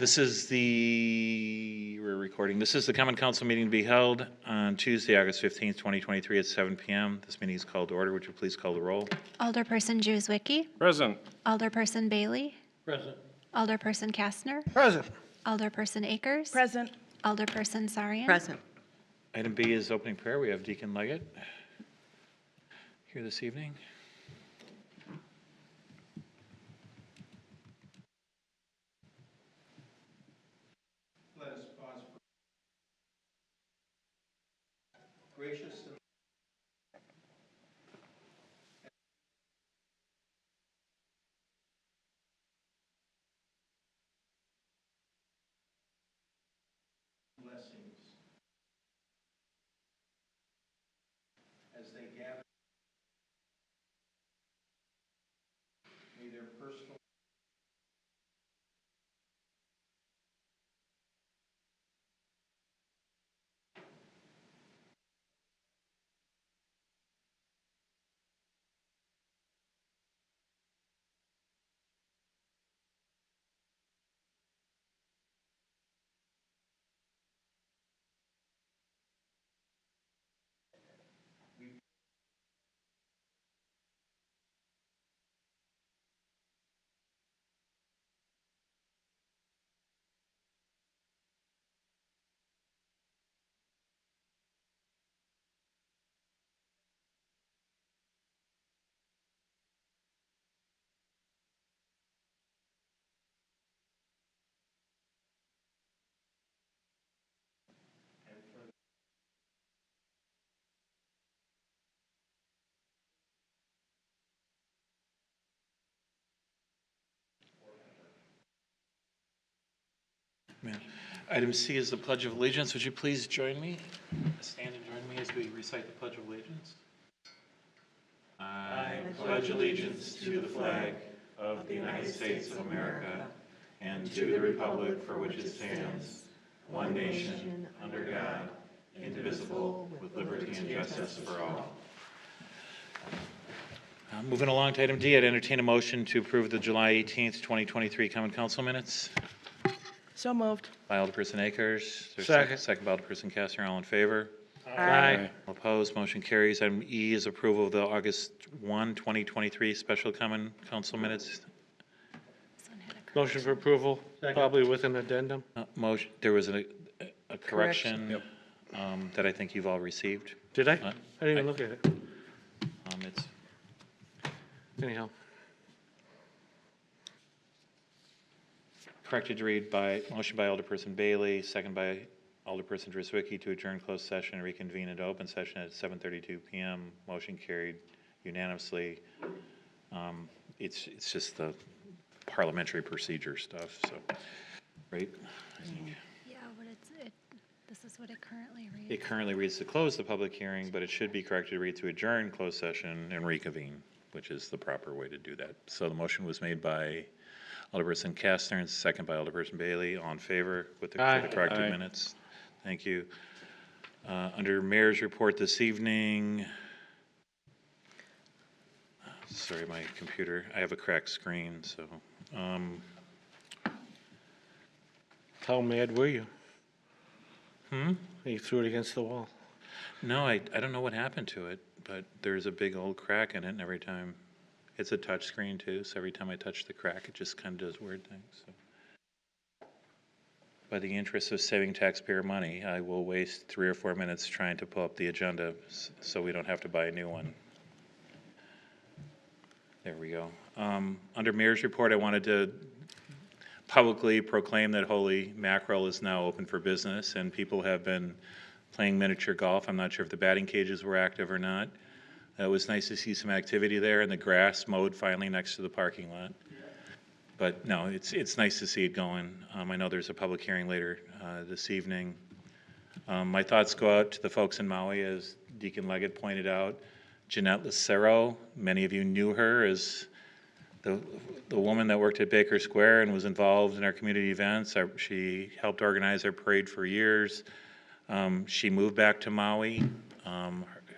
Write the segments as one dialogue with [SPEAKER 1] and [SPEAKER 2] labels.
[SPEAKER 1] We're recording. This is the Common Council meeting to be held on Tuesday, August 15th, 2023 at 7 p.m. This meeting is called to order. Would you please call the roll?
[SPEAKER 2] Alderperson Juzwicki.
[SPEAKER 3] Present.
[SPEAKER 2] Alderperson Bailey.
[SPEAKER 3] Present.
[SPEAKER 2] Alderperson Kastner.
[SPEAKER 3] Present.
[SPEAKER 2] Alderperson Akers.
[SPEAKER 4] Present.
[SPEAKER 2] Alderperson Sarian.
[SPEAKER 4] Present.
[SPEAKER 1] Item B is opening prayer. We have Deacon Leggett here this evening.
[SPEAKER 5] Let us pause. Gracious and blessings as they gather. May their personal
[SPEAKER 1] Yeah. Item C is the Pledge of Allegiance. Would you please join me? Stand and join me as we recite the Pledge of Allegiance. I pledge allegiance to the flag of the United States of America and to the republic for which it stands, one nation, under God, indivisible, with liberty and justice for all. Moving along to item D, I'd entertain a motion to approve the July 18th, 2023 Common Council minutes.
[SPEAKER 4] So moved.
[SPEAKER 1] By Alderperson Akers. There's
[SPEAKER 3] Second.
[SPEAKER 1] Second by Alderperson Kastner. All in favor?
[SPEAKER 4] Aye.
[SPEAKER 1] All opposed? Motion carries. Item E is approval of the August 1, 2023 Special Common Council minutes.
[SPEAKER 2] This one had a
[SPEAKER 3] Motion for approval, probably with an addendum.
[SPEAKER 1] Motion. There was a correction
[SPEAKER 4] Correction.
[SPEAKER 1] that I think you've all received.
[SPEAKER 3] Did I?
[SPEAKER 1] What?
[SPEAKER 3] I didn't even look at it.
[SPEAKER 1] It's
[SPEAKER 3] Anyhow.
[SPEAKER 1] corrected to read by motion by Alderperson Bailey, second by Alderperson Driswicki to adjourn closed session and reconvene into open session at 7:32 p.m. Motion carried unanimously. It's just the parliamentary procedure stuff, so, right? I think
[SPEAKER 2] Yeah, but this is what it currently reads.
[SPEAKER 1] it currently reads to close the public hearing, but it should be corrected to read to adjourn closed session and reconvene, which is the proper way to do that. So the motion was made by Alderperson Kastner and second by Alderperson Bailey. All in favor with the corrected
[SPEAKER 3] Aye.
[SPEAKER 1] minutes? Thank you. Under Mayor's report this evening, sorry, my computer, I have a cracked screen, so.
[SPEAKER 3] How mad were you? You threw it against the wall.
[SPEAKER 1] No, I don't know what happened to it, but there's a big old crack in it, and every time, it's a touch screen too, so every time I touch the crack, it just kind of does weird things. So. By the interest of saving taxpayer money, I will waste 3 or 4 minutes trying to pull up the agenda so we don't have to buy a new one. There we go. Under Mayor's report, I wanted to publicly proclaim that Holy Mackerel is now open for business, and people have been playing miniature golf. I'm not sure if the batting cages were active or not. It was nice to see some activity there, and the grass mowed finally next to the parking lot. But no, it's nice to see it going. I know there's a public hearing later this evening. My thoughts go out to the folks in Maui, as Deacon Leggett pointed out. Jeanette Lucero, many of you knew her as the woman that worked at Baker Square and was involved in our community events. She helped organize our parade for years. She moved back to Maui.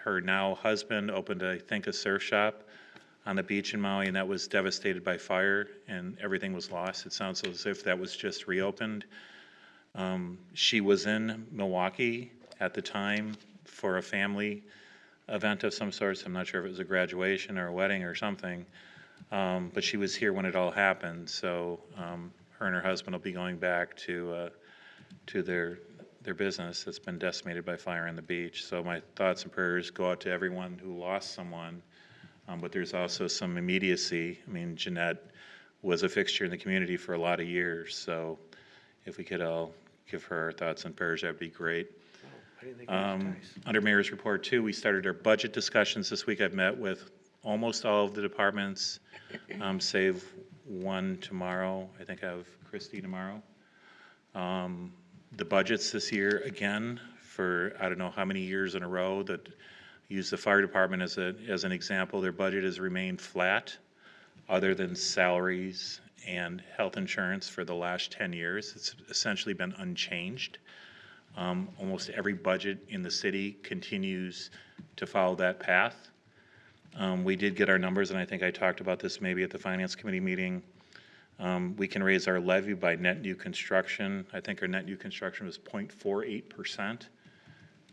[SPEAKER 1] Her now husband opened, I think, a surf shop on the beach in Maui, and that was devastated by fire, and everything was lost. It sounds as if that was just reopened. She was in Milwaukee at the time for a family event of some sort. I'm not sure if it was a graduation or a wedding or something, but she was here when it all happened. So her and her husband will be going back to their business that's been decimated by fire on the beach. So my thoughts and prayers go out to everyone who lost someone. But there's also some immediacy. I mean, Jeanette was a fixture in the community for a lot of years. So if we could all give her our thoughts and prayers, that'd be great.
[SPEAKER 3] I didn't think it was nice.
[SPEAKER 1] Under Mayor's Report 2, we started our budget discussions this week. I've met with almost all of the departments, save one tomorrow. I think I have Christie tomorrow. The budgets this year, again, for I don't know how many years in a row, that use the fire department as an example. Their budget has remained flat, other than salaries and health insurance for the last 10 years. It's essentially been unchanged. Almost every budget in the city continues to follow that path. We did get our numbers, and I think I talked about this maybe at the Finance Committee meeting. We can raise our levy by net new construction. I think our net new construction was 0.48%,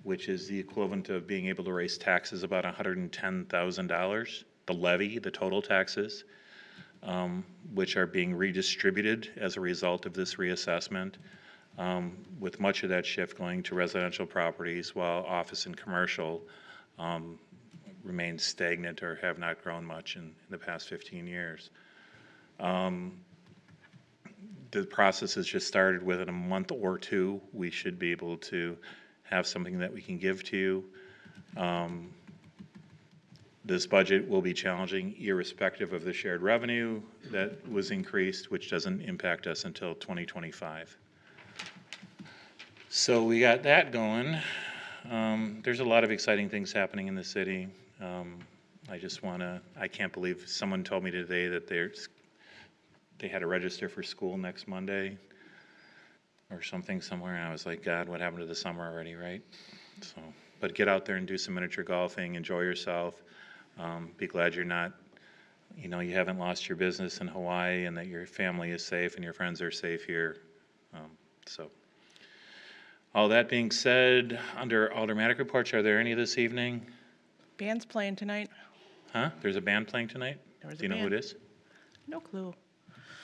[SPEAKER 1] which is the equivalent of being able to raise taxes about $110,000. The levy, the total taxes, which are being redistributed as a result of this reassessment, with much of that shift going to residential properties, while office and commercial remain stagnant or have not grown much in the past 15 years. The process has just started. Within a month or two, we should be able to have something that we can give to you. This budget will be challenging irrespective of the shared revenue that was increased, which doesn't impact us until 2025. So we got that going. There's a lot of exciting things happening in the city. I can't believe someone told me today that they had to register for school next Monday or something somewhere, and I was like, God, what happened to the summer already, right? So, but get out there and do some miniature golfing, enjoy yourself. Be glad you're not, you haven't lost your business in Hawaii, and that your family is safe and your friends are safe here. So, all that being said, under Aldermanic reports, are there any this evening?
[SPEAKER 4] Band's playing tonight.
[SPEAKER 1] Huh? There's a band playing tonight?
[SPEAKER 4] There was
[SPEAKER 1] Do you
[SPEAKER 4] a
[SPEAKER 1] know who it
[SPEAKER 4] band.
[SPEAKER 1] is?
[SPEAKER 4] No clue.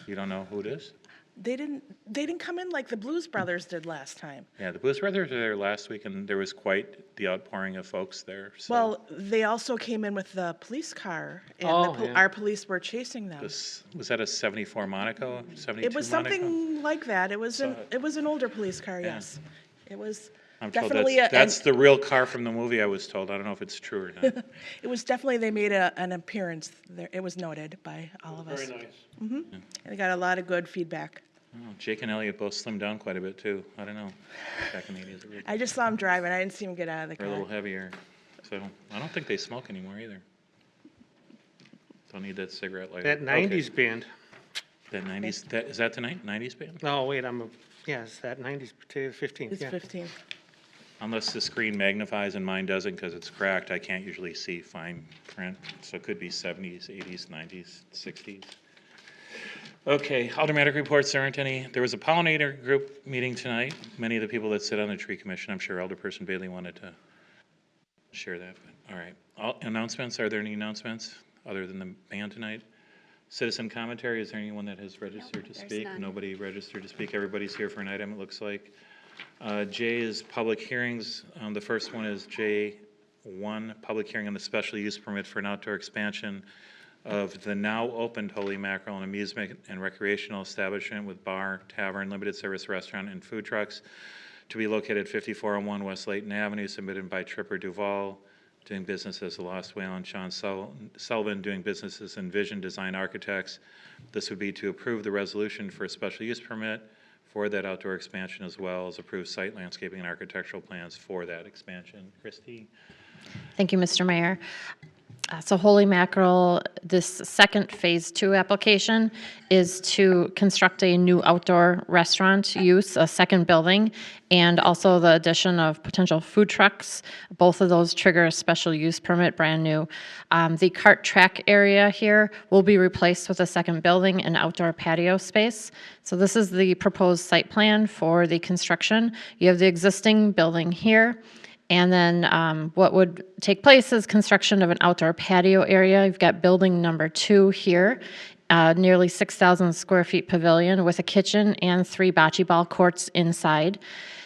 [SPEAKER 1] You don't know who it is?
[SPEAKER 4] They didn't come in like the Blues Brothers did last time.
[SPEAKER 1] Yeah, the Blues Brothers were there last week, and there was quite the outpouring of folks there. So
[SPEAKER 4] Well, they also came in with the police car, and
[SPEAKER 3] Oh, yeah.
[SPEAKER 4] our police were chasing them.
[SPEAKER 1] was that a 74 Monaco? 72
[SPEAKER 4] It was
[SPEAKER 1] Monaco?
[SPEAKER 4] something like that. It was
[SPEAKER 1] Saw
[SPEAKER 4] an older police car,
[SPEAKER 1] Yeah.
[SPEAKER 4] yes. It was
[SPEAKER 1] I'm told
[SPEAKER 4] definitely
[SPEAKER 1] that's the real car from the movie, I was told. I don't know if it's true or not.
[SPEAKER 4] it was definitely they made an appearance there. It was noted by all of us.
[SPEAKER 3] Very nice.
[SPEAKER 4] And they got a lot of good feedback.
[SPEAKER 1] Oh, Jake and Elliot both slimmed down quite a bit too. I don't know. Back in the 80s.
[SPEAKER 4] I just saw him driving. I didn't see him get out of the
[SPEAKER 1] They're a little
[SPEAKER 4] car.
[SPEAKER 1] heavier. So I don't think they smoke anymore either. Don't need that cigarette lighter.
[SPEAKER 3] That
[SPEAKER 1] Okay.
[SPEAKER 3] 90s band.
[SPEAKER 1] That 90s, is that tonight? 90s band?
[SPEAKER 3] No, wait, it's that 90s, today the 15th,
[SPEAKER 4] It's
[SPEAKER 3] yeah.
[SPEAKER 4] 15.
[SPEAKER 1] Unless the screen magnifies and mine doesn't because it's cracked, I can't usually see fine print. So it could be 70s, 80s, 90s, 60s. Okay, Aldermanic reports, there aren't any. There was a pollinator group meeting tonight. Many of the people that sit on the tree commission, I'm sure Alderperson Bailey wanted to share that. But, all right, announcements, are there any announcements other than the band tonight? Citizen commentary, is there anyone that has registered to
[SPEAKER 2] there's
[SPEAKER 1] speak?
[SPEAKER 2] none.
[SPEAKER 1] Nobody registered to speak, everybody's here for an item, it looks like. J is public hearings. The first one is J1, public hearing on the special use permit for an outdoor expansion of the now opened Holy Mackerel, an amusement and recreational establishment with bar, tavern, limited service restaurant, and food trucks to be located at 5401 West Layton Avenue, submitted by Tripper Duval, doing business as the Lost Whale, and Sean Sullivan, doing business as Envision Design Architects. This would be to approve the resolution for a special use permit for that outdoor expansion, as well as approve site landscaping and architectural plans for that expansion. Christie?
[SPEAKER 6] Thank you, Mr. Mayor. So Holy Mackerel, this second Phase 2 application is to construct a new outdoor restaurant use, a second building, and also the addition of potential food trucks. Both of those trigger a special use permit, brand new. The cart track area here will be replaced with a second building and outdoor patio space. So this is the proposed site plan for the construction. You have the existing building here. And then what would take place is construction of an outdoor patio area. You've got building number 2 here, nearly 6,000 square feet pavilion with a kitchen and 3 bocce ball courts inside.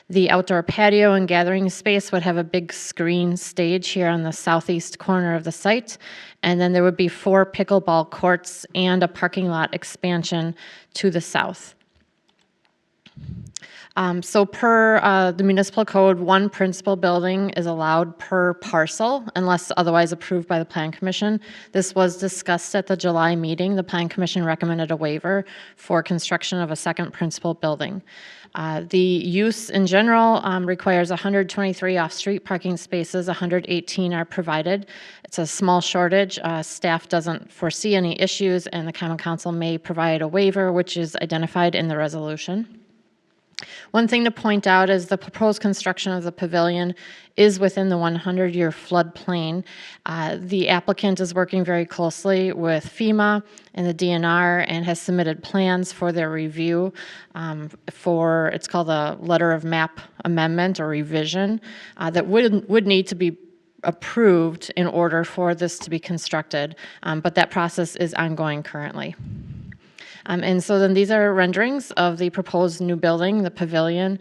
[SPEAKER 6] The outdoor patio and gathering space would have a big screen stage here on the southeast corner of the site. And then there would be 4 pickleball courts and a parking lot expansion to the south. So per the municipal code, 1 principal building is allowed per parcel unless otherwise approved by the Plan Commission. This was discussed at the July meeting. The Plan Commission recommended a waiver for construction of a second principal building. The use in general requires 123 off-street parking spaces, 118 are provided. It's a small shortage. Staff doesn't foresee any issues, and the Common Council may provide a waiver, which is identified in the resolution. One thing to point out is the proposed construction of the pavilion is within the 100-year floodplain. The applicant is working very closely with FEMA and the DNR and has submitted plans for their review it's called a letter of map amendment or revision that would need to be approved in order for this to be constructed, but that process is ongoing currently. And so then these are renderings of the proposed new building, the pavilion.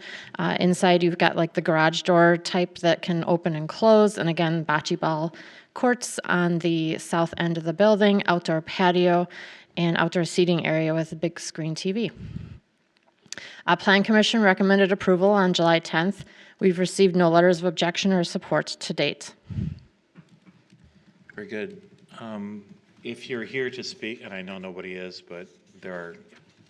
[SPEAKER 6] Inside you've got like the garage door type that can open and close, and again, bocce ball courts on the south end of the building, outdoor patio, and outdoor seating area with a big screen TV. Plan Commission recommended approval on July 10th. We've received no letters of objection or support to date.
[SPEAKER 1] Very good. If you're here to speak, and I know nobody is, but there are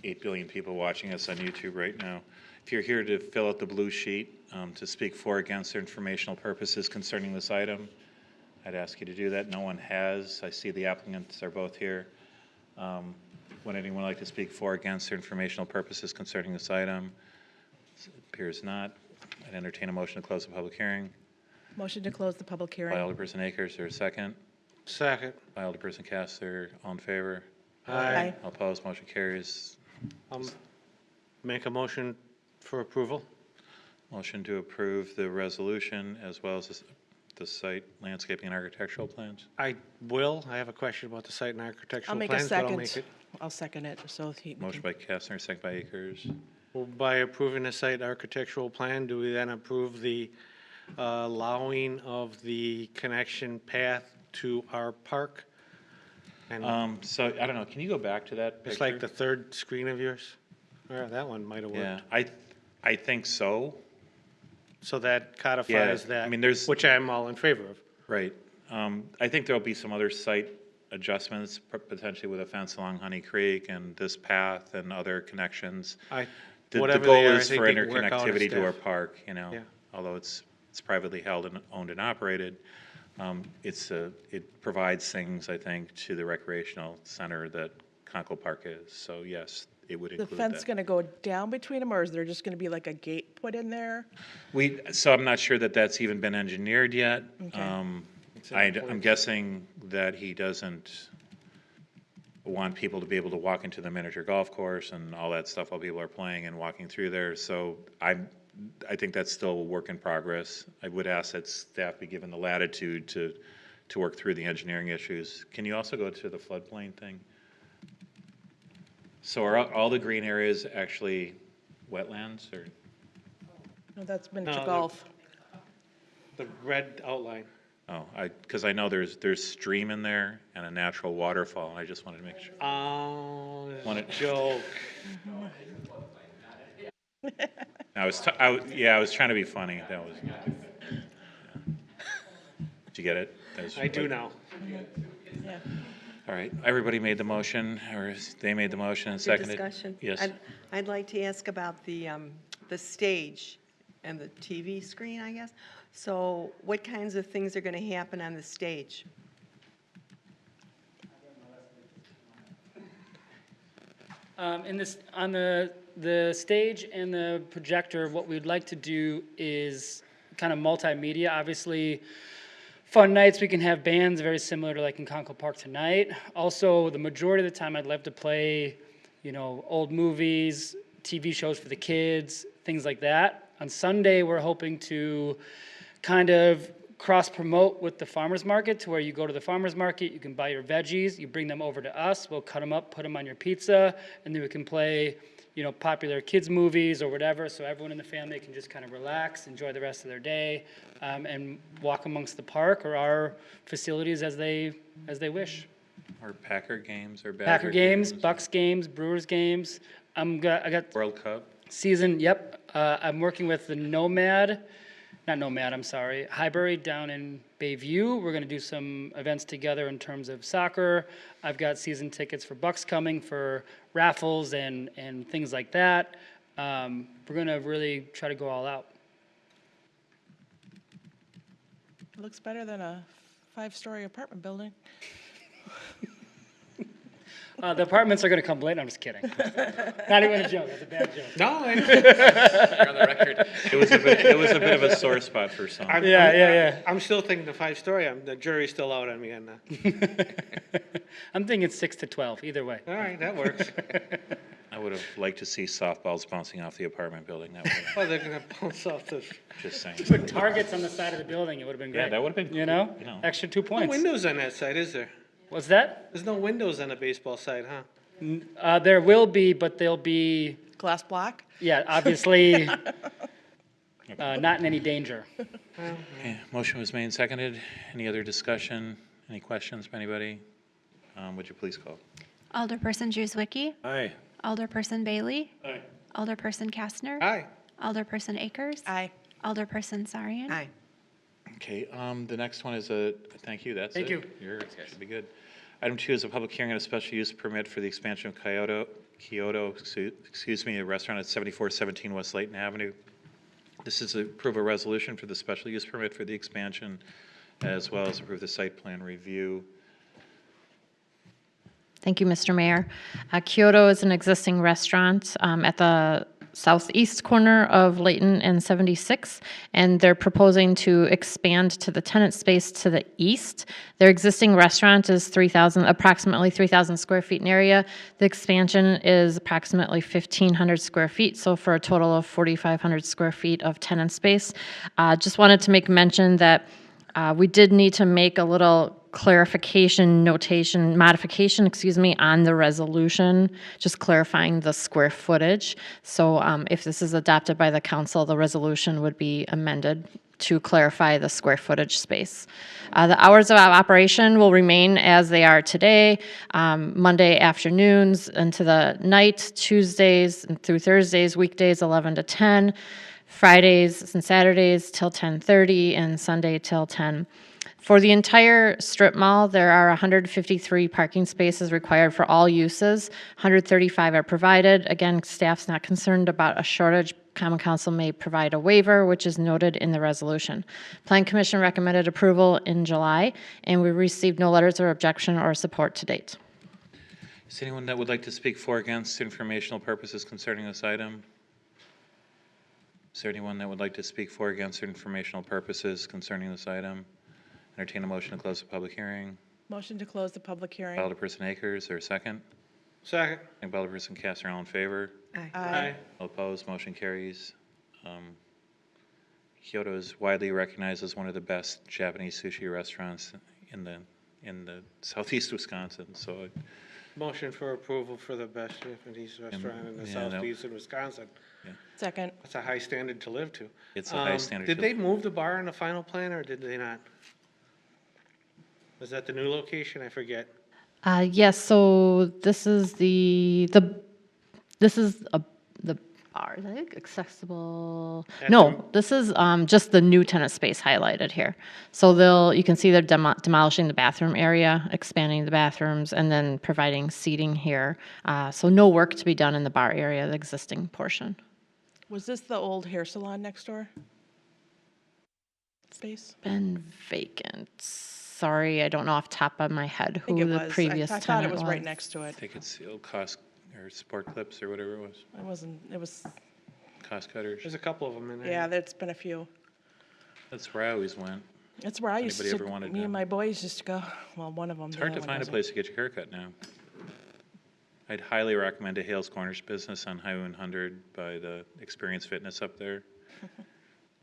[SPEAKER 1] 8 billion people watching us on YouTube right now. If you're here to fill out the blue sheet to speak for or against or informational purposes concerning this item, I'd ask you to do that. No one has. I see the applicants are both here. Would anyone like to speak for or against or informational purposes concerning this item? It appears not. I'd entertain a motion to close the public hearing.
[SPEAKER 4] Motion to close the public
[SPEAKER 1] By
[SPEAKER 4] hearing.
[SPEAKER 1] Alderperson Akers, is there a second?
[SPEAKER 3] Second.
[SPEAKER 1] By Alderperson Caster, all in favor?
[SPEAKER 3] Aye.
[SPEAKER 1] All opposed, motion carries.
[SPEAKER 3] Make a motion for approval.
[SPEAKER 1] Motion to approve the resolution as well as the site landscaping and architectural plans.
[SPEAKER 3] I have a question about the site and architectural
[SPEAKER 4] I'll make
[SPEAKER 3] plans,
[SPEAKER 4] a
[SPEAKER 3] but I'll
[SPEAKER 4] second.
[SPEAKER 3] make it.
[SPEAKER 4] I'll second it, so he.
[SPEAKER 1] Motion by Kastner, second by Akers.
[SPEAKER 3] Well, by approving the site architectural plan, do we then approve the allowing of the connection path to our park? And
[SPEAKER 1] So, I don't know, can you go back to that picture?
[SPEAKER 3] it's like the third screen of yours? Yeah, that one might have
[SPEAKER 1] Yeah,
[SPEAKER 3] worked.
[SPEAKER 1] I think so,
[SPEAKER 3] So that
[SPEAKER 1] Yeah,
[SPEAKER 3] codifies
[SPEAKER 1] I
[SPEAKER 3] that,
[SPEAKER 1] mean, there's-
[SPEAKER 3] which I'm all in favor of.
[SPEAKER 1] right. I think there'll be some other site adjustments, potentially with a fence along Honey Creek and this path and other connections. The
[SPEAKER 3] Whatever
[SPEAKER 1] goal
[SPEAKER 3] they are, I
[SPEAKER 1] is
[SPEAKER 3] think
[SPEAKER 1] for
[SPEAKER 3] they can work out as
[SPEAKER 1] interconnectivity to our
[SPEAKER 3] staff.
[SPEAKER 1] park, you know,
[SPEAKER 3] Yeah.
[SPEAKER 1] although it's privately held and owned and operated. It provides things, I think, to the recreational center that Conkle Park is. So yes, it would
[SPEAKER 4] The
[SPEAKER 1] include
[SPEAKER 4] fence
[SPEAKER 1] that.
[SPEAKER 4] gonna go down between them, or is there just gonna be like a gate put in there?
[SPEAKER 1] So I'm not sure that that's even been engineered yet.
[SPEAKER 4] Okay.
[SPEAKER 1] I'm guessing that he doesn't want people to be able to walk into the miniature golf course and all that stuff while people are playing and walking through there. So I think that's still a work in progress. I would ask that staff be given the latitude to work through the engineering issues. Can you also go to the floodplain thing? So are all the green areas actually wetlands or?
[SPEAKER 4] No, that's miniature
[SPEAKER 3] No,
[SPEAKER 4] golf.
[SPEAKER 3] The red outline.
[SPEAKER 1] Oh, because I know there's stream in there and a natural waterfall, and I just wanted to make sure.
[SPEAKER 3] Oh,
[SPEAKER 1] Want it-
[SPEAKER 3] joke.
[SPEAKER 1] I was trying to be funny. That was. Yeah. Did you get it?
[SPEAKER 3] I do now.
[SPEAKER 4] Yeah.
[SPEAKER 1] All right, everybody made the motion, or they made the motion and seconded?
[SPEAKER 7] Discussion.
[SPEAKER 1] Yes.
[SPEAKER 7] I'd like to ask about the stage and the TV screen, I guess. So what kinds of things are going to happen on the stage?
[SPEAKER 8] In this, on the stage and the projector, what we'd like to do is kind of multimedia. Obviously, fun nights, we can have bands very similar to like in Conkle Park tonight. Also, the majority of the time, I'd love to play, old movies, TV shows for the kids, things like that. On Sunday, we're hoping to kind of cross-promote with the farmer's market to where you go to the farmer's market, you can buy your veggies, you bring them over to us, we'll cut them up, put them on your pizza, and then we can play, popular kids' movies or whatever, so everyone in the family can just kind of relax, enjoy the rest of their day, and walk amongst the park or our facilities as they wish.
[SPEAKER 1] Or Packer games or Badger
[SPEAKER 8] Packer games, Bucks games, Brewers games. I got
[SPEAKER 1] World Cup.
[SPEAKER 8] season, yep. I'm working with the Highbury down in Bayview. We're going to do some events together in terms of soccer. I've got season tickets for Bucks coming for raffles and things like that. We're going to really try to go all out.
[SPEAKER 4] It looks better than a 5-story apartment building.
[SPEAKER 8] The apartments are going to come late. I'm just kidding. Not even a joke. That's a bad joke.
[SPEAKER 3] No,
[SPEAKER 1] On the record. It was a bit of a sore spot for some.
[SPEAKER 8] Yeah.
[SPEAKER 3] I'm still thinking the 5-story. The jury's still out on me on that.
[SPEAKER 8] I'm thinking 6 to 12, either way.
[SPEAKER 3] All right, that works.
[SPEAKER 1] I would have liked to see softballs bouncing off the apartment building. That would have,
[SPEAKER 3] Oh, they're gonna bounce off the,
[SPEAKER 1] just saying.
[SPEAKER 8] Put targets on the side of the building. It would have been great.
[SPEAKER 1] Yeah, that would have been.
[SPEAKER 8] You know?
[SPEAKER 1] cool,
[SPEAKER 8] Extra 2
[SPEAKER 3] no
[SPEAKER 8] points.
[SPEAKER 3] windows on that side, is there?
[SPEAKER 8] What's that?
[SPEAKER 3] There's no windows on the baseball side, huh?
[SPEAKER 8] There will be, but they'll be,
[SPEAKER 4] Glass block?
[SPEAKER 8] yeah, obviously, not in any danger.
[SPEAKER 1] Okay, motion was made and seconded. Any other discussion? Any questions by anybody? Would you please call?
[SPEAKER 2] Alderperson Juzwicki,
[SPEAKER 1] Aye.
[SPEAKER 2] Alderperson Bailey. Aye. Alderperson Kastner.
[SPEAKER 3] Aye.
[SPEAKER 2] Alderperson Akers.
[SPEAKER 4] Aye.
[SPEAKER 2] Alderperson Sarian.
[SPEAKER 7] Aye.
[SPEAKER 1] Okay, the next one is thank you, that's it.
[SPEAKER 8] Thank you.
[SPEAKER 1] Should be good. Item 2 is a public hearing on a special use permit for the expansion of Kyoto, a restaurant at 7417 West Layton Avenue. This is to approve a resolution for the special use permit for the expansion, as well as approve the site plan review.
[SPEAKER 6] Thank you, Mr. Mayor. Kyoto is an existing restaurant at the southeast corner of Layton and 76, and they're proposing to expand to the tenant space to the east. Their existing restaurant is approximately 3,000 square feet in area. The expansion is approximately 1,500 square feet, so for a total of 4,500 square feet of tenant space. Just wanted to make mention that we did need to make a little modification, on the resolution, just clarifying the square footage. So if this is adopted by the council, the resolution would be amended to clarify the square footage space. The hours of operation will remain as they are today, Monday afternoons into the night, Tuesdays through Thursdays, weekdays 11 to 10, Fridays and Saturdays till 10:30, and Sunday till 10. For the entire strip mall, there are 153 parking spaces required for all uses. 135 are provided. Again, staff's not concerned about a shortage. Common Council may provide a waiver, which is noted in the resolution. Plan Commission recommended approval in July, and we received no letters of objection or support to date.
[SPEAKER 1] Is anyone that would like to speak for or against informational purposes concerning this item? Is there anyone that would like to speak for or against informational purposes concerning this item? Entertain a motion to close the public hearing.
[SPEAKER 4] Motion to close the public hearing.
[SPEAKER 1] Alderperson Akers, or second?
[SPEAKER 3] Second.
[SPEAKER 1] And Alderperson Kastner, all in favor?
[SPEAKER 7] Aye.
[SPEAKER 1] All opposed, motion carries. Kyoto is widely recognized as one of the best Japanese sushi restaurants in the southeast Wisconsin, so
[SPEAKER 3] Motion for approval for the best Japanese restaurant in the
[SPEAKER 1] yeah, that-
[SPEAKER 3] southeast of Wisconsin.
[SPEAKER 4] Second.
[SPEAKER 3] That's a high standard to live to.
[SPEAKER 1] it's a high standard.
[SPEAKER 3] Did
[SPEAKER 1] to-
[SPEAKER 3] they move the bar in the final plan, or did they not? Was that the new location? I forget.
[SPEAKER 6] Yes, so this is the bar, is that accessible?
[SPEAKER 3] At
[SPEAKER 6] No, this is just the new tenant space highlighted here. So you can see they're demolishing the bathroom area, expanding the bathrooms, and then providing seating here. So no work to be done in the bar area, the existing portion.
[SPEAKER 4] Was this the old hair salon next door? Space?
[SPEAKER 6] Been vacant. Sorry, I don't know off the top of my head
[SPEAKER 4] I think
[SPEAKER 6] who
[SPEAKER 4] it
[SPEAKER 6] the
[SPEAKER 4] was.
[SPEAKER 6] previous
[SPEAKER 4] I
[SPEAKER 6] tenant was.
[SPEAKER 4] thought it was right next to
[SPEAKER 1] I
[SPEAKER 4] it.
[SPEAKER 1] think it's, it'll cost, or Sport Clips or whatever it was,
[SPEAKER 4] It was,
[SPEAKER 1] Cost Cutters.
[SPEAKER 3] There's a couple of them in there.
[SPEAKER 4] yeah, there's been a few.
[SPEAKER 1] That's where I always went.
[SPEAKER 4] That's where I used
[SPEAKER 1] Anybody
[SPEAKER 4] to,
[SPEAKER 1] ever wanted
[SPEAKER 4] me
[SPEAKER 1] to-
[SPEAKER 4] and my boys used to go, well, one of them.
[SPEAKER 1] It's hard to find a place to get your hair cut now. I'd highly recommend a Hales Corners business on Highway 100 by the Experience Fitness up there.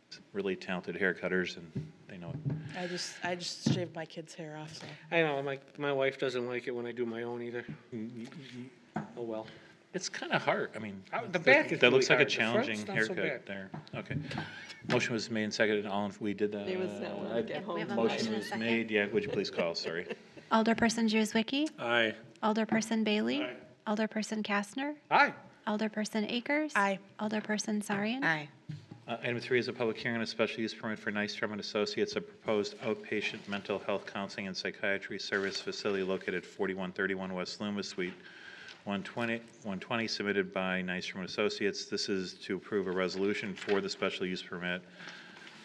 [SPEAKER 1] It's really talented hair cutters, and they know it.
[SPEAKER 4] I just shaved my kid's hair off, so.
[SPEAKER 3] I know, my wife doesn't like it when I do my own either. Oh, well.
[SPEAKER 1] It's kind of hard, I mean.
[SPEAKER 3] The back is
[SPEAKER 1] That looks
[SPEAKER 3] really
[SPEAKER 1] like a
[SPEAKER 3] hard. The front's
[SPEAKER 1] challenging
[SPEAKER 3] not so
[SPEAKER 1] haircut
[SPEAKER 3] bad.
[SPEAKER 1] there. Okay. Motion was made and seconded, we did that.
[SPEAKER 7] There was that one. Get
[SPEAKER 2] We have a
[SPEAKER 7] home.
[SPEAKER 2] motion
[SPEAKER 1] Motion
[SPEAKER 2] and a
[SPEAKER 1] was
[SPEAKER 2] second.
[SPEAKER 1] made, yeah, would you please call, sorry.
[SPEAKER 2] Alderperson Juzwicki,
[SPEAKER 1] Aye.
[SPEAKER 2] Alderperson Bailey, Alderperson Kastner,
[SPEAKER 3] Aye.
[SPEAKER 2] Alderperson Akers.
[SPEAKER 4] Aye.
[SPEAKER 2] Alderperson Sarian.
[SPEAKER 7] Aye.
[SPEAKER 1] Item 3 is a public hearing on a special use permit for Nystrom and Associates, a proposed outpatient mental health counseling and psychiatry service facility located at 4131 West Loomis, Suite 120, submitted by Nystrom and Associates. This is to approve a resolution for the special use permit,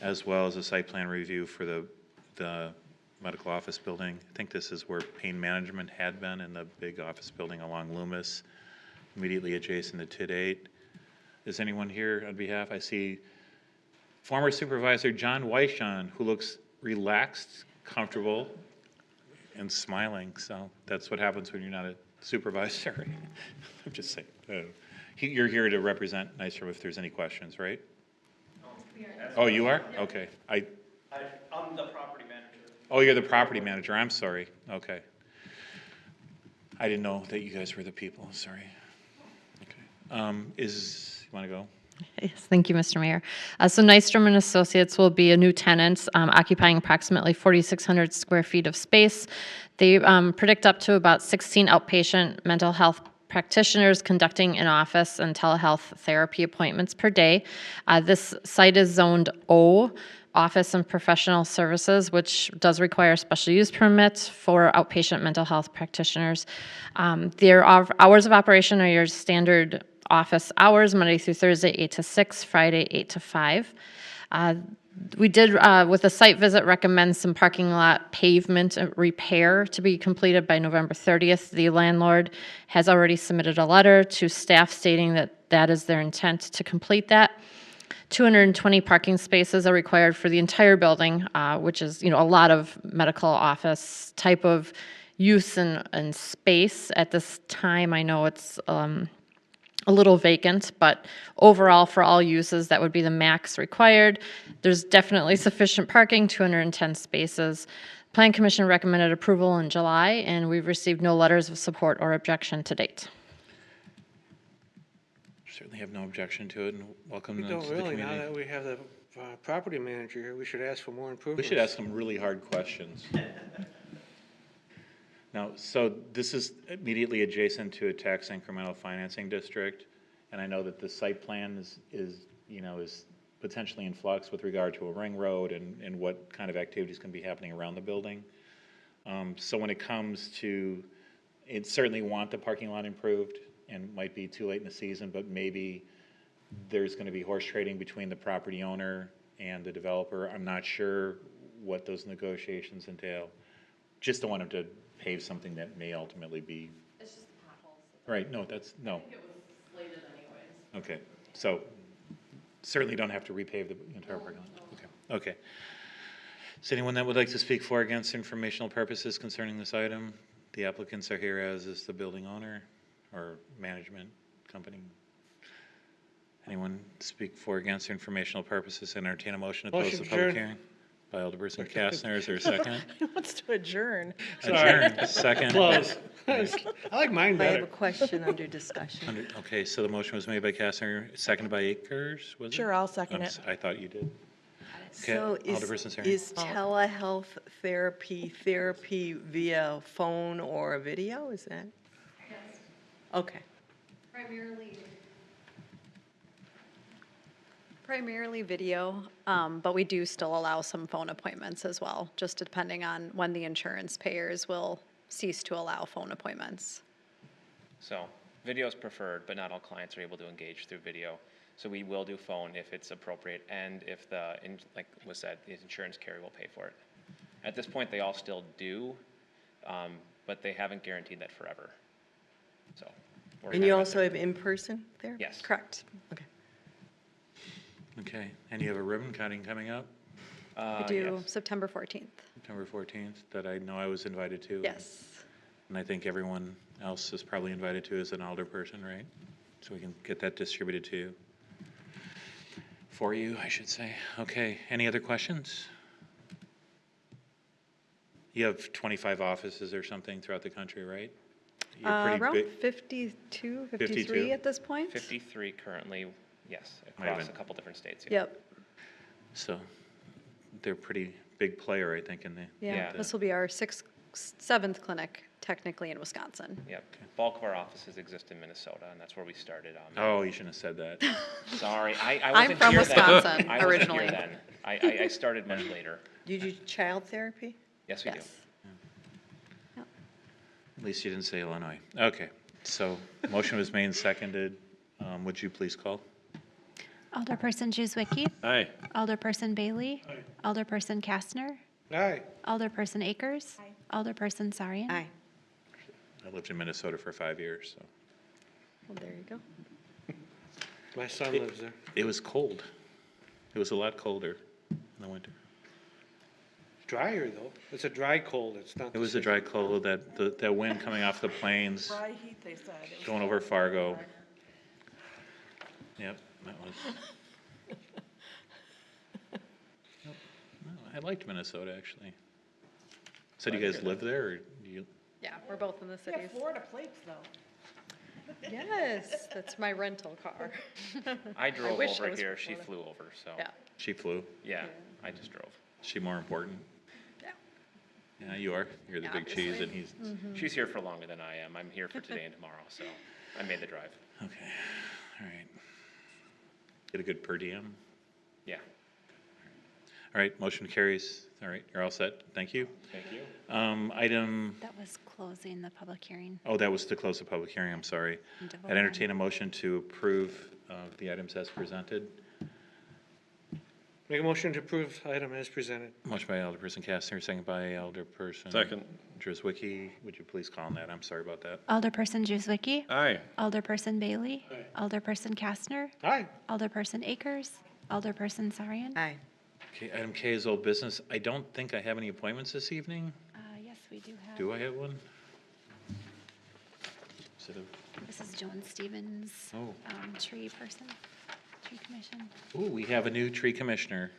[SPEAKER 1] as well as a site plan review for the medical office building. I think this is where pain management had been, in the big office building along Loomis, immediately adjacent to TID 8. Is anyone here on behalf? I see former Supervisor John Weishon, who looks relaxed, comfortable, and smiling. So that's what happens when you're not a supervisor. I'm just saying. You're here to represent Nystrom if there's any questions, right? Oh, you are? Okay.
[SPEAKER 5] I'm the property manager.
[SPEAKER 1] Oh, you're the property manager. I'm sorry. Okay. I didn't know that you guys were the people. Sorry. Okay. You want to go?
[SPEAKER 6] Yes, thank you, Mr. Mayor. So Nystrom and Associates will be a new tenant occupying approximately 4,600 square feet of space. They predict up to about 16 outpatient mental health practitioners conducting in-office and telehealth therapy appointments per day. This site is zoned O, office and professional services, which does require a special use permit for outpatient mental health practitioners. Their hours of operation are your standard office hours, Monday through Thursday, 8 to 6, Friday, 8 to 5. We did, with a site visit, recommend some parking lot pavement repair to be completed by November 30th. The landlord has already submitted a letter to staff stating that that is their intent to complete that. 220 parking spaces are required for the entire building, which is, a lot of medical office type of use and space. At this time, I know it's a little vacant, but overall, for all uses, that would be the max required. There's definitely sufficient parking, 210 spaces. Plan Commission recommended approval in July, and we've received no letters of support or objection to date.
[SPEAKER 1] Certainly have no objection to it, and welcome
[SPEAKER 3] We
[SPEAKER 1] to
[SPEAKER 3] don't
[SPEAKER 1] the
[SPEAKER 3] really, now
[SPEAKER 1] community.
[SPEAKER 3] that we have the property manager here, we should ask for more
[SPEAKER 1] We
[SPEAKER 3] improvements.
[SPEAKER 1] should ask some really hard questions. Now, so this is immediately adjacent to a tax incremental financing district, and I know that the site plan is potentially in flux with regard to a ring road and what kind of activities can be happening around the building. So when it comes to, it certainly want the parking lot improved, and might be too late in the season, but maybe there's going to be horse trading between the property owner and the developer. I'm not sure what those negotiations entail. Just don't want them to pave something that may ultimately be. It's just potholes. Right, no, no. I think it was slated anyways. Okay, so certainly don't have to repave the entire parking lot. Okay, okay. Is anyone that would like to speak for or against informational purposes concerning this item? The applicants are here, as is the building owner or management company. Anyone speak for or against informational purposes? Entertain a motion to close
[SPEAKER 3] Motion
[SPEAKER 1] the
[SPEAKER 3] to
[SPEAKER 1] public
[SPEAKER 3] adjourn.
[SPEAKER 1] hearing. By Alderperson Kastner, is there a second?
[SPEAKER 4] He wants to adjourn.
[SPEAKER 1] Adjourn, second.
[SPEAKER 3] Close. I like mine
[SPEAKER 7] I have a
[SPEAKER 3] better.
[SPEAKER 7] question under discussion.
[SPEAKER 1] Okay, so the motion was made by Kastner, seconded by Akers, was it?
[SPEAKER 4] Sure, I'll second
[SPEAKER 1] I'm
[SPEAKER 4] it.
[SPEAKER 1] s- I thought you did. Okay,
[SPEAKER 7] So
[SPEAKER 1] Alderperson Sarian.
[SPEAKER 7] is telehealth therapy via phone or video, is that? Yes. Okay.
[SPEAKER 9] Primarily video, but we do still allow some phone appointments as well, just depending on when the insurance payers will cease to allow phone appointments.
[SPEAKER 10] So video is preferred, but not all clients are able to engage through video. So we will do phone if it's appropriate and if like was said, the insurance carrier will pay for it. At this point, they all still do, but they haven't guaranteed that forever. So Or
[SPEAKER 7] And you
[SPEAKER 10] have
[SPEAKER 7] also
[SPEAKER 10] it-
[SPEAKER 7] have in-person there?
[SPEAKER 10] Yes.
[SPEAKER 9] Correct.
[SPEAKER 7] Okay.
[SPEAKER 1] Okay, and you have a ribbon cutting coming up,
[SPEAKER 9] We do
[SPEAKER 10] Yes.
[SPEAKER 9] September 14th.
[SPEAKER 1] September 14th, that I know I was invited to.
[SPEAKER 9] Yes.
[SPEAKER 1] And I think everyone else is probably invited to as an alderperson, right? So we can get that distributed to you. For you, I should say. Okay, any other questions? You have 25 offices or something throughout the country, right? You're pretty
[SPEAKER 9] Around
[SPEAKER 1] big.
[SPEAKER 9] 52,
[SPEAKER 1] 52?
[SPEAKER 9] 53 at this point?
[SPEAKER 10] 53 currently, yes,
[SPEAKER 1] Might have
[SPEAKER 10] across a
[SPEAKER 1] been.
[SPEAKER 10] couple different states. Yeah.
[SPEAKER 9] Yep.
[SPEAKER 1] So they're a pretty big player, I think, in the.
[SPEAKER 9] Yeah,
[SPEAKER 10] Yeah.
[SPEAKER 9] this will be our seventh clinic technically in Wisconsin.
[SPEAKER 10] Yep. Bulk of our offices exist in Minnesota, and that's where we started.
[SPEAKER 1] Oh, you shouldn't have said that.
[SPEAKER 10] Sorry, I
[SPEAKER 9] I'm
[SPEAKER 10] wasn't
[SPEAKER 9] from
[SPEAKER 10] here then.
[SPEAKER 9] Wisconsin
[SPEAKER 10] I wasn't
[SPEAKER 9] originally.
[SPEAKER 10] here then. I started much later.
[SPEAKER 7] Do you do child therapy?
[SPEAKER 10] Yes, we do.
[SPEAKER 9] Yes.
[SPEAKER 1] At least you didn't say Illinois. Okay, so motion was made and seconded. Would you please call?
[SPEAKER 2] Alderperson Juzwicki.
[SPEAKER 11] Aye.
[SPEAKER 2] Alderperson Bailey. Alderperson Kastner.
[SPEAKER 3] Aye.
[SPEAKER 2] Alderperson Akers. Alderperson Sarian.
[SPEAKER 7] Aye.
[SPEAKER 1] I lived in Minnesota for 5 years, so.
[SPEAKER 7] Well, there you go.
[SPEAKER 3] My son lives there.
[SPEAKER 1] It was cold. It was a lot colder in the winter.
[SPEAKER 3] Drier, though. It's a dry cold, it's not.
[SPEAKER 1] It was a dry cold, that wind coming off the plains,
[SPEAKER 4] Dry heat, they said. It was
[SPEAKER 1] going over Fargo. Yep, that was. Nope. No, I liked Minnesota, actually. So do you guys live there, or do you?
[SPEAKER 9] Yeah, we're both in the
[SPEAKER 4] Yeah,
[SPEAKER 9] cities.
[SPEAKER 4] Florida plates, though.
[SPEAKER 9] Yes, that's my rental car.
[SPEAKER 10] I drove
[SPEAKER 9] wish I
[SPEAKER 10] over
[SPEAKER 9] was
[SPEAKER 10] here,
[SPEAKER 9] from
[SPEAKER 10] she
[SPEAKER 9] Florida.
[SPEAKER 10] flew over, so,
[SPEAKER 9] Yeah,
[SPEAKER 1] She flew.
[SPEAKER 10] yeah, I just drove.
[SPEAKER 1] Is she more important?
[SPEAKER 9] yeah.
[SPEAKER 1] Yeah, you are. You're the big cheese, and he's.
[SPEAKER 10] She's here for longer than I am. I'm here for today and tomorrow, so I made the drive.
[SPEAKER 1] Okay, all right. Get a good per diem.
[SPEAKER 10] Yeah,
[SPEAKER 1] All right, motion carries. All right, you're all set. Thank you.
[SPEAKER 10] thank you.
[SPEAKER 1] Item,
[SPEAKER 2] That was closing the public hearing.
[SPEAKER 1] oh, that was to close the public hearing, I'm sorry.
[SPEAKER 2] And to vote
[SPEAKER 1] I'd
[SPEAKER 2] on.
[SPEAKER 1] entertain a motion to approve the items as presented.
[SPEAKER 3] Make a motion to approve item as presented.
[SPEAKER 1] Motion by Alderperson Kastner, second by Alderperson.
[SPEAKER 11] Second.
[SPEAKER 1] Driswicky, would you please call on that? I'm sorry about that.
[SPEAKER 2] Alderperson Juzwicki.
[SPEAKER 11] Aye.
[SPEAKER 2] Alderperson Bailey. Alderperson Kastner.
[SPEAKER 3] Aye.
[SPEAKER 2] Alderperson Akers. Alderperson Sarian.
[SPEAKER 7] Aye.
[SPEAKER 1] Okay, item K is old business. I don't think I have any appointments this evening.
[SPEAKER 2] Yes, we do have.
[SPEAKER 1] Do I have one? Is it a-
[SPEAKER 2] This is Joan Stevens,
[SPEAKER 1] Oh.
[SPEAKER 2] tree person, tree commission.
[SPEAKER 1] Ooh, we have a new tree commissioner.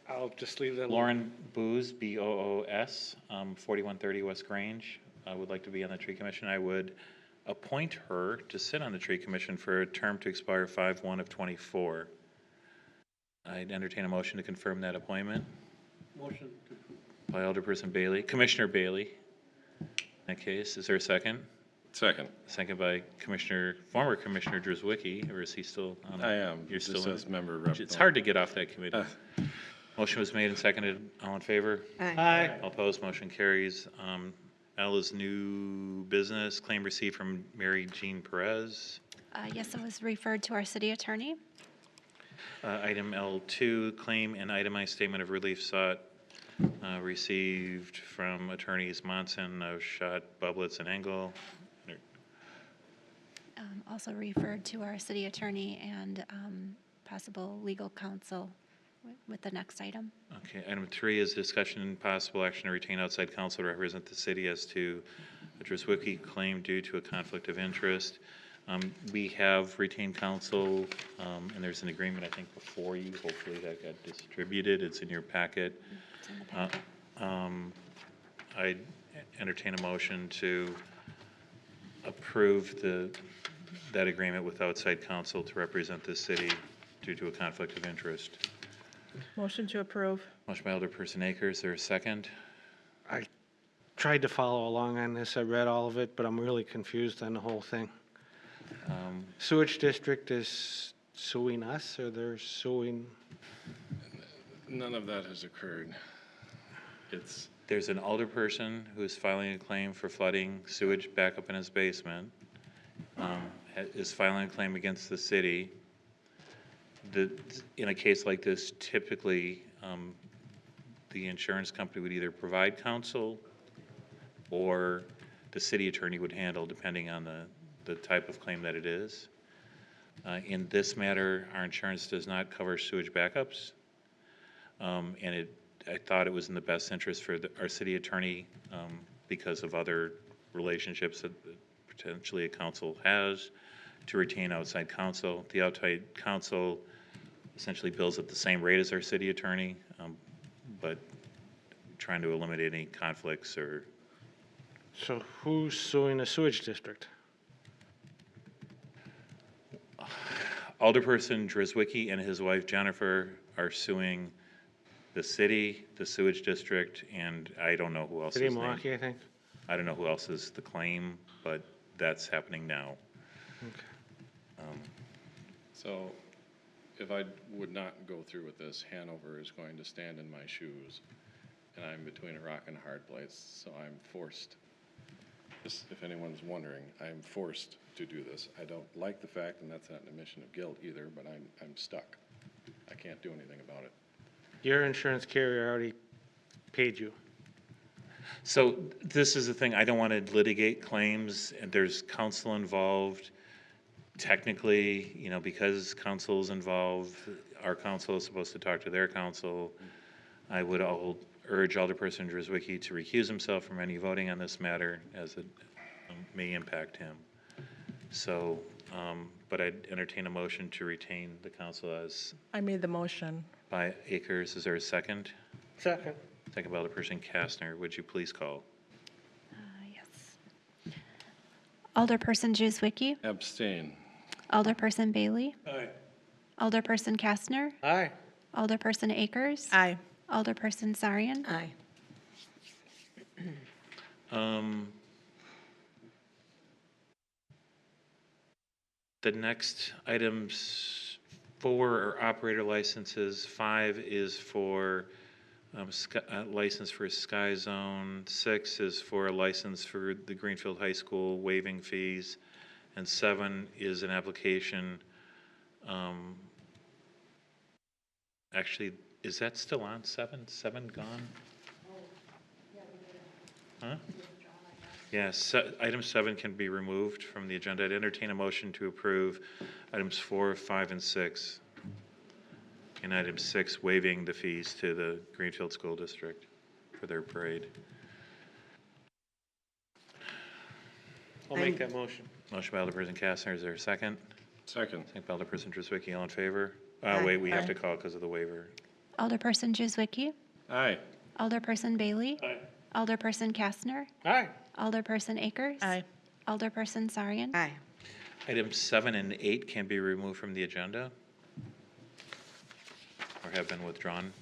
[SPEAKER 3] I'll just leave that.
[SPEAKER 1] Lauren Boos, B-O-O-S, 4130 West Grange, would like to be on the tree commission. I would appoint her to sit on the tree commission for a term to expire 5/1 of '24. I'd entertain a motion to confirm that appointment
[SPEAKER 3] Motion
[SPEAKER 1] by Alderperson Bailey, Commissioner Bailey. In that case, is there a second?
[SPEAKER 11] Second.
[SPEAKER 1] Second by former Commissioner Driswicky, or is he still on?
[SPEAKER 11] I am.
[SPEAKER 1] You're
[SPEAKER 11] Just
[SPEAKER 1] still in?
[SPEAKER 11] as member rep.
[SPEAKER 1] It's hard to get off that committee. Motion was made and seconded. All in favor?
[SPEAKER 3] Aye.
[SPEAKER 1] All opposed, motion carries. L is new business, claim received from Mary Jean Perez.
[SPEAKER 2] Yes, it was referred to our city attorney.
[SPEAKER 1] Item L2, claim and itemized statement of relief sought, received from attorneys Monson, Schott, Bublitz, and Engel.
[SPEAKER 2] Also referred to our city attorney and possible legal counsel with the next item.
[SPEAKER 1] Okay, item 3 is discussion and possible action to retain outside counsel to represent the city as to a Driswicky claim due to a conflict of interest. We have retained counsel, and there's an agreement, I think, before you. Hopefully that got distributed. It's in your packet.
[SPEAKER 2] It's in the packet.
[SPEAKER 1] I entertain a motion to approve that agreement with outside counsel to represent the city due to a conflict of interest.
[SPEAKER 4] Motion to approve.
[SPEAKER 1] Motion by Alderperson Akers, there a second?
[SPEAKER 3] I tried to follow along on this. I read all of it, but I'm really confused on the whole thing. Sewage district is suing us, or they're suing?
[SPEAKER 11] None of that has occurred. It's,
[SPEAKER 1] There's an alderperson who's filing a claim for flooding sewage back up in his basement, is filing a claim against the city. In a case like this, typically, the insurance company would either provide counsel, or the city attorney would handle depending on the type of claim that it is. In this matter, our insurance does not cover sewage backups. And I thought it was in the best interest for our city attorney, because of other relationships that potentially a council has, to retain outside counsel. The outside counsel essentially bills at the same rate as our city attorney, but trying to eliminate any conflicts or.
[SPEAKER 3] So who's suing the sewage district?
[SPEAKER 1] Alderperson Drizwicki and his wife Jennifer are suing the city, the sewage district, and I don't know who else
[SPEAKER 3] City
[SPEAKER 1] is
[SPEAKER 3] of
[SPEAKER 1] named.
[SPEAKER 3] Milwaukee, I think.
[SPEAKER 1] I don't know who else is the claim, but that's happening now.
[SPEAKER 11] So if I would not go through with this, Hanover is going to stand in my shoes, and I'm between a rock and a hard place, so I'm forced. Just if anyone's wondering, I'm forced to do this. I don't like the fact, and that's not an admission of guilt either, but I'm stuck. I can't do anything about it.
[SPEAKER 3] Your insurance carrier already paid you.
[SPEAKER 1] So this is the thing, I don't want to litigate claims, and there's counsel involved. Technically, because counsel is involved, our counsel is supposed to talk to their counsel. I would urge Alderperson Drizwicki to recuse himself from any voting on this matter, as it may impact him. So, but I'd entertain a motion to retain the counsel as
[SPEAKER 4] I made the motion.
[SPEAKER 1] by Akers. Is there a second?
[SPEAKER 3] Second.
[SPEAKER 1] Second by Alderperson Kastner. Would you please call?
[SPEAKER 2] Yes. Alderperson Drizwicki.
[SPEAKER 11] Abstain.
[SPEAKER 2] Alderperson Bailey.
[SPEAKER 3] Aye.
[SPEAKER 2] Alderperson Kastner.
[SPEAKER 3] Aye.
[SPEAKER 2] Alderperson Akers.
[SPEAKER 4] Aye.
[SPEAKER 2] Alderperson Sarian.
[SPEAKER 7] Aye.
[SPEAKER 1] The next items, 4 are operator licenses. 5 is for license for Sky Zone. 6 is for a license for the Greenfield High School waiving fees. And 7 is an application. Actually, is that still on? 7? 7 gone? Huh? Yes, item 7 can be removed from the agenda. I'd entertain a motion to approve items 4, 5, and 6. And item 6, waiving the fees to the Greenfield School District for their parade.
[SPEAKER 3] I'll make that motion.
[SPEAKER 1] Motion by Alderperson Kastner. Is there a second?
[SPEAKER 11] Second.
[SPEAKER 1] Second by Alderperson Drizwicki. All in favor?
[SPEAKER 7] Aye.
[SPEAKER 1] Wait, we have
[SPEAKER 4] Aye.
[SPEAKER 1] to call because of the waiver.
[SPEAKER 2] Alderperson Drizwicki.
[SPEAKER 11] Aye.
[SPEAKER 2] Alderperson Bailey. Alderperson Kastner.
[SPEAKER 3] Aye.
[SPEAKER 2] Alderperson Akers.
[SPEAKER 4] Aye.
[SPEAKER 2] Alderperson Sarian.
[SPEAKER 7] Aye.
[SPEAKER 1] Items 7 and 8 can be removed from the agenda or have been withdrawn.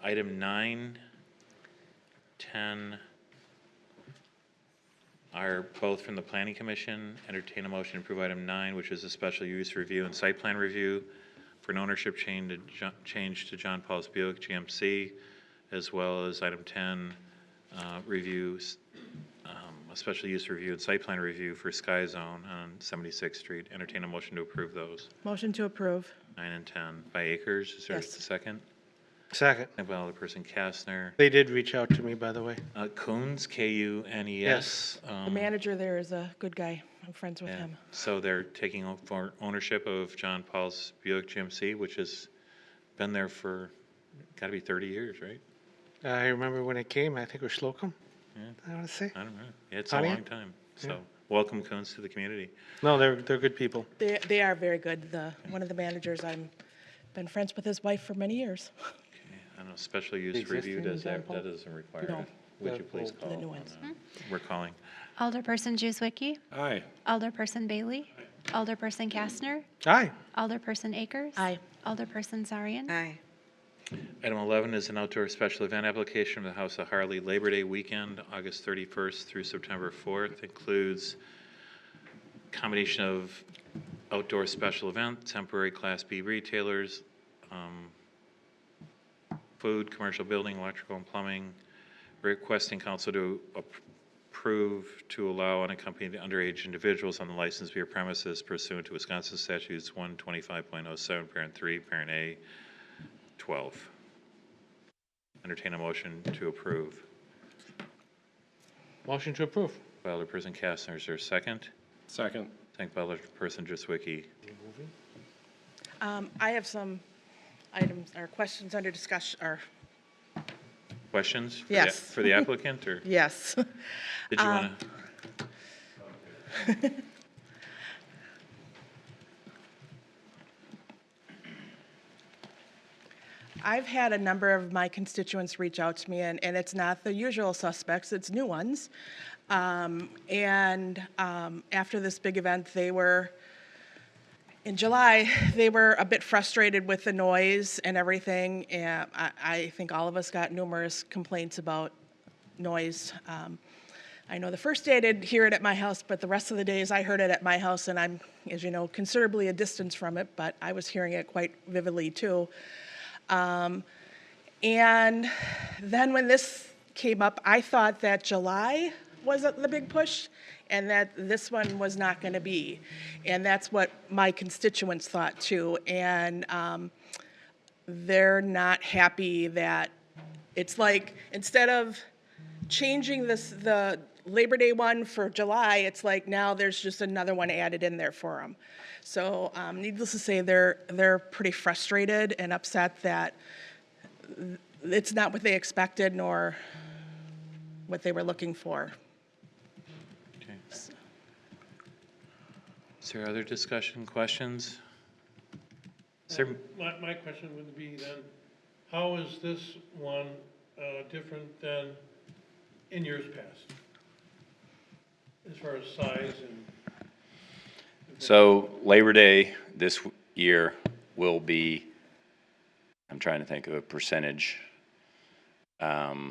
[SPEAKER 1] Item 9, 10 are both from the Planning Commission. Entertain a motion to approve item 9, which is a special use review and site plan review for an ownership change to John Paul's Buick GMC, as well as item 10, reviews, a special use review and site plan review for Sky Zone on 76th Street. Entertain a motion to approve those.
[SPEAKER 4] Motion to approve.
[SPEAKER 1] 9 and 10 by Akers. Is there a
[SPEAKER 4] Yes.
[SPEAKER 1] second?
[SPEAKER 3] Second.
[SPEAKER 1] Second by Alderperson Kastner.
[SPEAKER 3] They did reach out to me, by the way.
[SPEAKER 1] Kuhns, Kunes.
[SPEAKER 3] Yes.
[SPEAKER 4] The manager there is a good guy. I'm friends with
[SPEAKER 1] Yeah.
[SPEAKER 4] him.
[SPEAKER 1] So they're taking for ownership of John Paul's Buick GMC, which has been there for, got to be 30 years, right?
[SPEAKER 3] I remember when it came, I think it was Slocum.
[SPEAKER 1] Yeah.
[SPEAKER 3] I want to say.
[SPEAKER 1] I don't know. It's a
[SPEAKER 3] Pontiac?
[SPEAKER 1] long time. So welcome, Kuhns, to the community.
[SPEAKER 3] No, they're good people.
[SPEAKER 4] They are very good. One of the managers, I'm been friends with his wife for many years.
[SPEAKER 1] Okay, I don't know, special use
[SPEAKER 3] existing
[SPEAKER 1] review, does
[SPEAKER 3] John
[SPEAKER 1] that
[SPEAKER 3] Paul?
[SPEAKER 1] doesn't require
[SPEAKER 4] No.
[SPEAKER 1] it. Would you
[SPEAKER 3] The
[SPEAKER 1] please
[SPEAKER 3] old-
[SPEAKER 1] call?
[SPEAKER 4] The new
[SPEAKER 1] on
[SPEAKER 4] ones.
[SPEAKER 1] that? We're calling.
[SPEAKER 2] Alderperson Drizwicki.
[SPEAKER 11] Aye.
[SPEAKER 2] Alderperson Bailey. Alderperson Kastner.
[SPEAKER 3] Aye.
[SPEAKER 2] Alderperson Akers.
[SPEAKER 4] Aye.
[SPEAKER 2] Alderperson Sarian.
[SPEAKER 7] Aye.
[SPEAKER 1] Item 11 is an outdoor special event application for the House of Harley Labor Day weekend, August 31st through September 4th. Includes combination of outdoor special event, temporary Class B retailers, food, commercial building, electrical and plumbing. Requesting council to approve to allow unaccompanied underage individuals on the licensed beer premises pursuant to Wisconsin statutes 125.07, parent 3, parent A, 12. Entertain a motion to approve.
[SPEAKER 3] Motion to approve.
[SPEAKER 1] By Alderperson Kastner, is there a second?
[SPEAKER 11] Second.
[SPEAKER 1] Second by Alderperson Jazwicki.
[SPEAKER 4] I have some items or questions under discussion, or,
[SPEAKER 1] Questions?
[SPEAKER 4] Yes.
[SPEAKER 1] For the applicant, or
[SPEAKER 4] yes.
[SPEAKER 1] did you want to?
[SPEAKER 4] I've had a number of my constituents reach out to me, and it's not the usual suspects, it's new ones. After this big event, in July, they were a bit frustrated with the noise and everything, and I think all of us got numerous complaints about noise. I know the first day I didn't hear it at my house, but the rest of the days I heard it at my house, and I'm, as you know, considerably a distance from it, but I was hearing it quite vividly too. And then when this came up, I thought that July was the big push and that this one was not going to be. And that's what my constituents thought too. And they're not happy that it's like, instead of changing the Labor Day one for July, it's like now there's just another one added in there for them. So needless to say, they're pretty frustrated and upset that it's not what they expected nor what they were looking for.
[SPEAKER 1] Okay. Is there other discussion, questions? Is there,
[SPEAKER 12] My question would be then, how is this one different than in years past? As far as size and...
[SPEAKER 13] So Labor Day this year will be, I'm trying to think of a percentage, not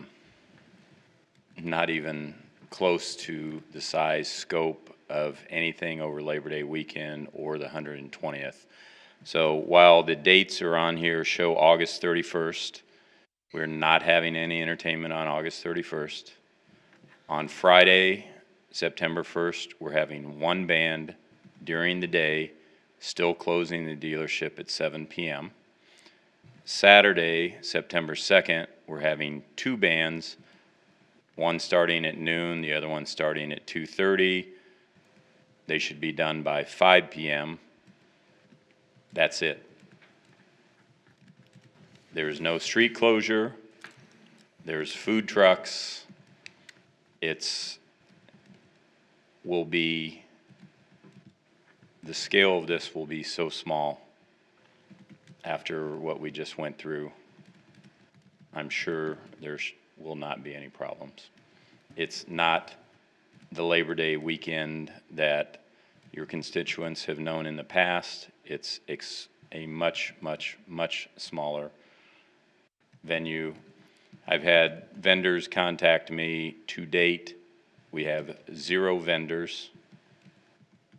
[SPEAKER 13] even close to the size scope of anything over Labor Day weekend or the 120th. So while the dates are on here show August 31st, we're not having any entertainment on August 31st. On Friday, September 1st, we're having one band during the day, still closing the dealership at 7 p.m. Saturday, September 2nd, we're having two bands, one starting at noon, the other one starting at 2:30. They should be done by 5 p.m. That's it. There's no street closure. There's food trucks. The scale of this will be so small after what we just went through. I'm sure there will not be any problems. It's not the Labor Day weekend that your constituents have known in the past. It's a much, much, much smaller venue. I've had vendors contact me. To date, we have 0 vendors.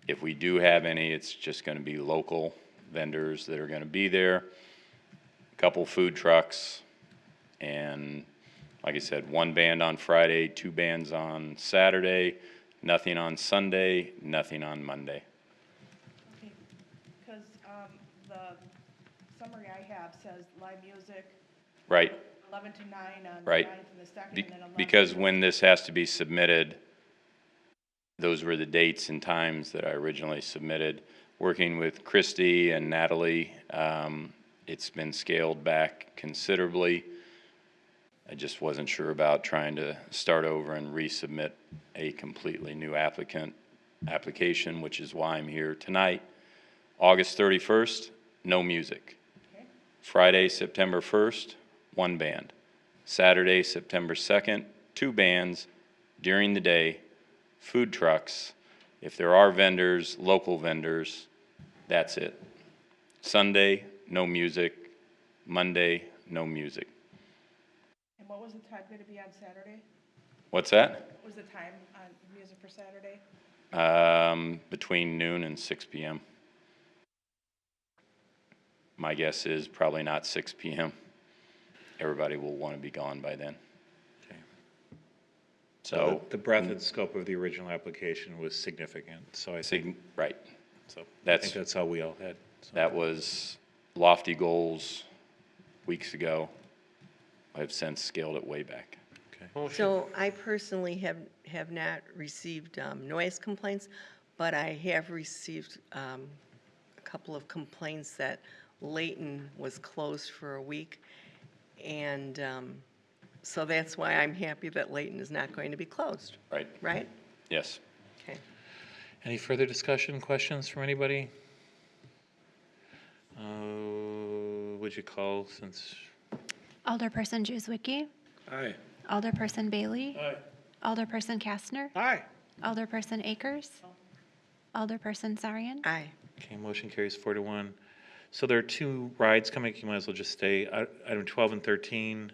[SPEAKER 13] If we do have any, it's just going to be local vendors that are going to be there. A couple food trucks, and like I said, one band on Friday, 2 bands on Saturday, nothing on Sunday, nothing on Monday.
[SPEAKER 4] Okay, because the summary I have says live music.
[SPEAKER 13] Right.
[SPEAKER 4] 11 to 9 on the
[SPEAKER 13] Right.
[SPEAKER 4] 9th and the 2nd, and then 11
[SPEAKER 13] Because
[SPEAKER 4] to
[SPEAKER 13] when this has to be submitted, those were the dates and times that I originally submitted. Working with Christy and Natalie, it's been scaled back considerably. I just wasn't sure about trying to start over and resubmit a completely new application, which is why I'm here tonight. August 31st, no music.
[SPEAKER 4] Okay.
[SPEAKER 13] Friday, September 1st, 1 band. Saturday, September 2nd, 2 bands during the day, food trucks. If there are vendors, local vendors, that's it. Sunday, no music. Monday, no music.
[SPEAKER 4] And what was the time going to be on Saturday?
[SPEAKER 13] What's that?
[SPEAKER 4] What was the time on music for Saturday?
[SPEAKER 13] Between noon and 6 p.m. My guess is probably not 6 p.m. Everybody will want to be gone by then.
[SPEAKER 1] Okay.
[SPEAKER 13] So,
[SPEAKER 1] the breadth and scope of the original application was significant, so I think,
[SPEAKER 13] right.
[SPEAKER 1] so I
[SPEAKER 13] That's-
[SPEAKER 1] think that's all we all had. So.
[SPEAKER 13] That was lofty goals weeks ago. I've since scaled it way back.
[SPEAKER 3] Motion.
[SPEAKER 7] So I personally have not received noise complaints, but I have received a couple of complaints that Layton was closed for a week. And so that's why I'm happy that Layton is not going to be closed,
[SPEAKER 13] Right,
[SPEAKER 7] right?
[SPEAKER 13] yes.
[SPEAKER 7] Okay.
[SPEAKER 1] Any further discussion, questions from anybody? Would you call since,
[SPEAKER 2] Alderperson Juzwicki,
[SPEAKER 11] Aye.
[SPEAKER 2] Alderperson Bailey,
[SPEAKER 12] Aye.
[SPEAKER 2] Alderperson Kastner,
[SPEAKER 3] Aye.
[SPEAKER 2] Alderperson Akers, Alderperson Sarian.
[SPEAKER 7] Aye.
[SPEAKER 1] okay, motion carries 4-1. So there are two rides coming, you might as well just stay. Item 12 and 13.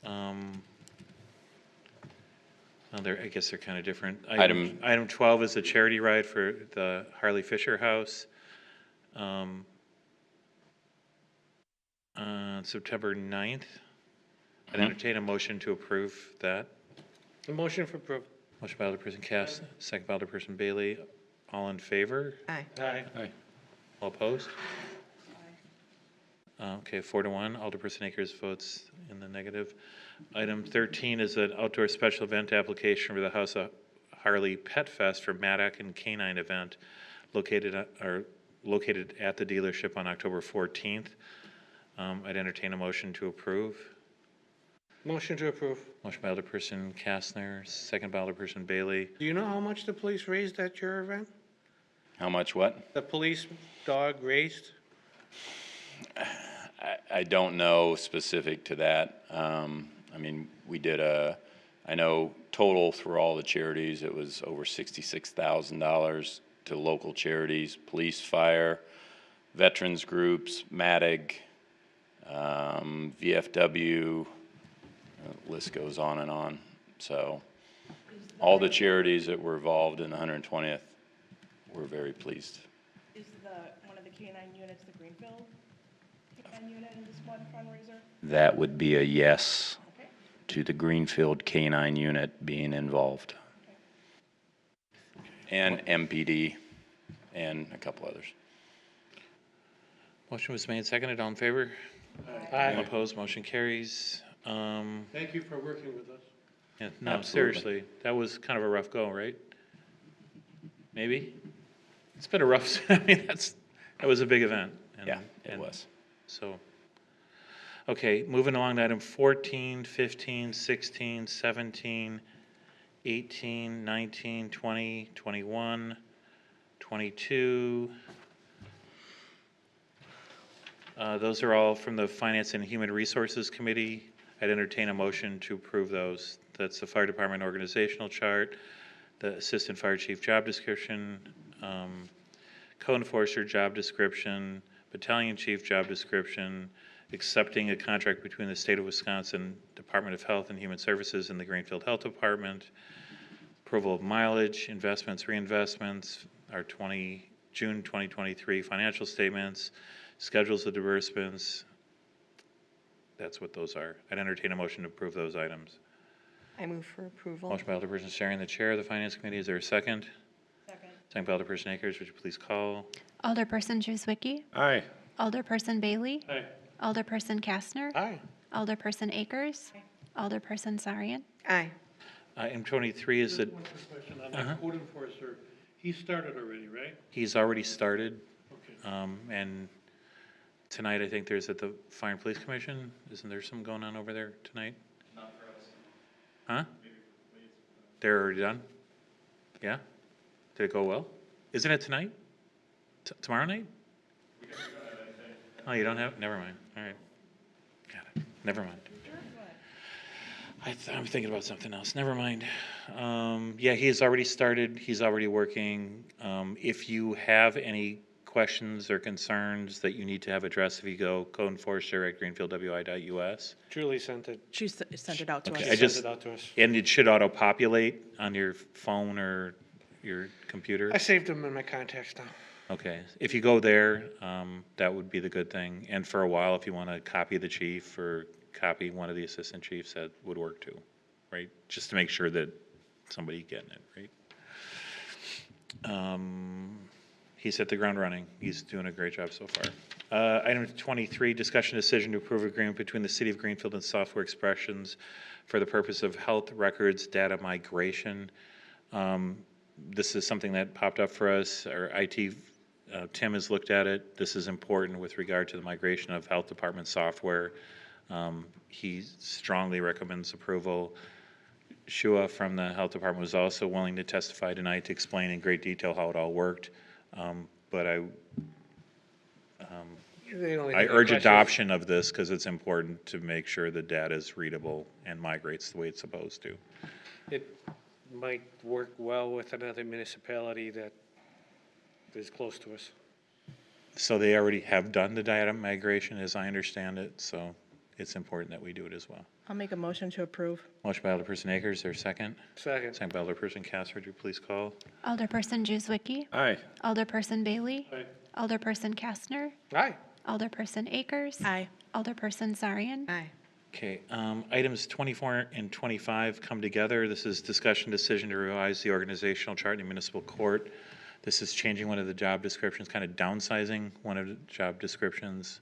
[SPEAKER 1] Well, I guess they're kind of different. Item 12 is a charity ride for the Harley Fisher House. On September 9th. I'd entertain a motion to approve that.
[SPEAKER 3] A motion for approval.
[SPEAKER 1] Motion by Alderperson Cass, second by Alderperson Bailey. All in favor?
[SPEAKER 7] Aye.
[SPEAKER 3] Aye.
[SPEAKER 1] All opposed? Okay, 4-1. Alderperson Akers votes in the negative. Item 13 is an outdoor special event application for the House of Harley Pet Fest for Maddock and Canine event located at the dealership on October 14th. I'd entertain a motion to approve.
[SPEAKER 3] Motion to approve.
[SPEAKER 1] Motion by Alderperson Kastner, second by Alderperson Bailey.
[SPEAKER 3] Do you know how much the police raised at your event?
[SPEAKER 13] How much what?
[SPEAKER 3] The police dog raised?
[SPEAKER 13] I don't know specific to that. I mean, we did I know total through all the charities, it was over $66,000 to local charities, police, fire, veterans groups, MADIG, VFW, list goes on and on. So all the charities that were involved in the 120th were very pleased.
[SPEAKER 4] Is one of the canine units the Greenfield canine unit in this one fundraiser?
[SPEAKER 13] That would be a yes to the Greenfield Canine Unit being involved. And MPD and a couple others.
[SPEAKER 1] Motion was made, seconded. All in favor?
[SPEAKER 3] Aye.
[SPEAKER 1] All opposed? Motion carries.
[SPEAKER 12] Thank you for working with us.
[SPEAKER 1] Yeah, no,
[SPEAKER 13] Absolutely.
[SPEAKER 1] seriously, that was kind of a rough go, right? Maybe? It's been a rough, I mean, that was a big event.
[SPEAKER 13] Yeah, it was.
[SPEAKER 1] So, okay, moving along to item 14, 15, 16, 17, 18, 19, 20, 21, 22. Those are all from the Finance and Human Resources Committee. I'd entertain a motion to approve those. That's the Fire Department organizational chart, the Assistant Fire Chief job description, Code Enforcer job description, Battalion Chief job description, accepting a contract between the State of Wisconsin Department of Health and Human Services and the Greenfield Health Department, approval of mileage, investments, reinvestments, our June 2023 financial statements, schedules of disbursements. That's what those are. I'd entertain a motion to approve those items.
[SPEAKER 7] I move for approval.
[SPEAKER 1] Motion by Alderperson Sharon, the chair of the Finance Committee. Is there a second? Second by Alderperson Akers. Would you please call?
[SPEAKER 2] Alderperson Juzwicki,
[SPEAKER 11] Aye.
[SPEAKER 2] Alderperson Bailey,
[SPEAKER 12] Aye.
[SPEAKER 2] Alderperson Kastner,
[SPEAKER 3] Aye.
[SPEAKER 2] Alderperson Akers, Alderperson Sarian.
[SPEAKER 7] Aye.
[SPEAKER 1] Item 23 is that
[SPEAKER 12] One quick question on that code enforcer. He started already, right?
[SPEAKER 1] he's already started,
[SPEAKER 12] Okay.
[SPEAKER 1] and tonight I think there's at the Fire and Police Commission. Isn't there some going on over there tonight? Not for us. Huh? They're already done? Yeah? Did it go well? Isn't it tonight? Tomorrow night? Oh, you don't have, never mind. All right. Got it. Never mind. I'm thinking about something else. Never mind. Yeah, he has already started. He's already working. If you have any questions or concerns that you need to have addressed, if you go code enforcer at greenfieldwi.us.
[SPEAKER 3] Julie sent it.
[SPEAKER 4] She sent it out to
[SPEAKER 1] Okay,
[SPEAKER 4] us.
[SPEAKER 1] I just,
[SPEAKER 3] Sent it out to us.
[SPEAKER 1] and it should auto-populate on your phone or your computer.
[SPEAKER 3] I saved them in my contacts now.
[SPEAKER 1] Okay, if you go there, that would be the good thing. And for a while, if you want to copy the chief or copy one of the assistant chiefs, that would work too, right? Just to make sure that somebody's getting it, right? He's hit the ground running. He's doing a great job so far. Item 23, discussion decision to approve agreement between the City of Greenfield and Software Expressions for the purpose of health records data migration. This is something that popped up for us. Our IT, Tim has looked at it. This is important with regard to the migration of health department software. He strongly recommends approval. Shua from the health department was also willing to testify tonight to explain in great detail how it all worked. But I urge adoption of this because it's important to make sure the data is readable and migrates the way it's supposed to.
[SPEAKER 3] It might work well with another municipality that is close to us.
[SPEAKER 1] So they already have done the data migration, as I understand it, so it's important that we do it as well.
[SPEAKER 4] I'll make a motion to approve.
[SPEAKER 1] Motion by Alderperson Akers, is there a second?
[SPEAKER 3] Second.
[SPEAKER 1] Second by Alderperson Caster, would you please call?
[SPEAKER 2] Alderperson Juzwicki.
[SPEAKER 11] Aye.
[SPEAKER 2] Alderperson Bailey. Alderperson Kastner.
[SPEAKER 3] Aye.
[SPEAKER 2] Alderperson Akers.
[SPEAKER 4] Aye.
[SPEAKER 2] Alderperson Sarian.
[SPEAKER 7] Aye.
[SPEAKER 1] Okay, items 24 and 25 come together. This is discussion decision to revise the organizational chart in the municipal court. This is changing one of the job descriptions, kind of downsizing one of the job descriptions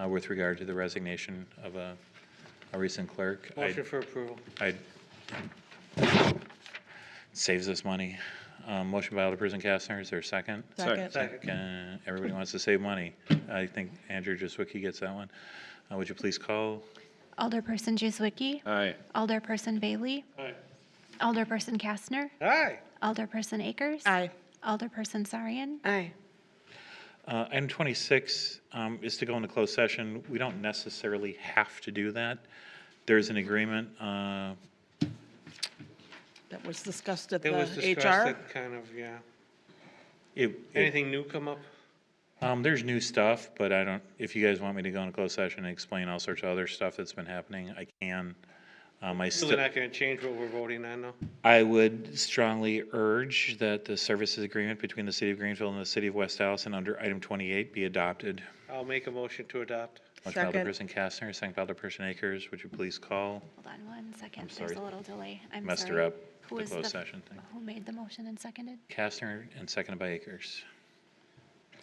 [SPEAKER 1] with regard to the resignation of a recent clerk.
[SPEAKER 3] Motion for approval.
[SPEAKER 1] Saves us money. Motion by Alderperson Kastner, is there a second?
[SPEAKER 4] Second.
[SPEAKER 1] Everybody wants to save money. I think Andrew Juzwicki gets that one. Would you please call?
[SPEAKER 2] Alderperson Juzwicki.
[SPEAKER 11] Aye.
[SPEAKER 2] Alderperson Bailey.
[SPEAKER 3] Aye.
[SPEAKER 2] Alderperson Kastner.
[SPEAKER 3] Aye.
[SPEAKER 2] Alderperson Akers.
[SPEAKER 4] Aye.
[SPEAKER 2] Alderperson Sarian.
[SPEAKER 7] Aye.
[SPEAKER 1] Item 26 is to go into closed session. We don't necessarily have to do that. There's an agreement.
[SPEAKER 4] That was discussed at
[SPEAKER 3] It was
[SPEAKER 4] the
[SPEAKER 3] discussed
[SPEAKER 4] HR.
[SPEAKER 3] at kind of, yeah.
[SPEAKER 1] Anything?
[SPEAKER 3] Anything new come up?
[SPEAKER 1] There's new stuff, but I don't, if you guys want me to go into closed session and explain all sorts of other stuff that's been happening, I can.
[SPEAKER 3] Still not going to change what we're voting on, though?
[SPEAKER 1] I would strongly urge that the services agreement between the City of Greenfield and the City of West Allison under item 28 be adopted.
[SPEAKER 3] I'll make a motion to adopt.
[SPEAKER 1] Motion by
[SPEAKER 4] Second.
[SPEAKER 1] Alderperson Kastner, second by Alderperson Akers. Would you please call?
[SPEAKER 2] Hold on one second.
[SPEAKER 1] I'm sorry.
[SPEAKER 2] There's a little delay. I'm
[SPEAKER 1] Messed
[SPEAKER 2] sorry.
[SPEAKER 1] her up,
[SPEAKER 2] Who
[SPEAKER 1] the
[SPEAKER 2] is
[SPEAKER 1] closed session thing.
[SPEAKER 2] Who made the motion and seconded?
[SPEAKER 1] Kastner and seconded by Akers.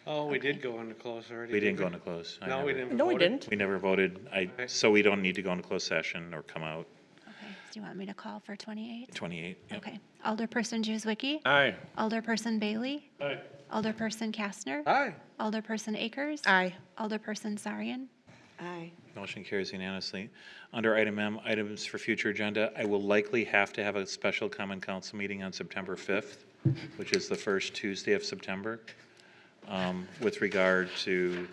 [SPEAKER 3] Oh, we did go into close already.
[SPEAKER 1] We didn't go into close.
[SPEAKER 3] No, we didn't.
[SPEAKER 4] No, we
[SPEAKER 3] vote.
[SPEAKER 4] didn't.
[SPEAKER 1] We never voted. So we don't need to go into closed session or come out.
[SPEAKER 2] Okay. Do you want me to call for 28?
[SPEAKER 1] 28, yep.
[SPEAKER 2] Okay. Alderperson Juzwicki.
[SPEAKER 11] Aye.
[SPEAKER 2] Alderperson Bailey.
[SPEAKER 12] Aye.
[SPEAKER 2] Alderperson Kastner.
[SPEAKER 3] Aye.
[SPEAKER 2] Alderperson Akers.
[SPEAKER 4] Aye.
[SPEAKER 2] Alderperson Sarian.
[SPEAKER 7] Aye.
[SPEAKER 1] Motion carries unanimously. Under item M, items for future agenda, I will likely have to have a special common council meeting on September 5th, which is the first Tuesday of September, with regard to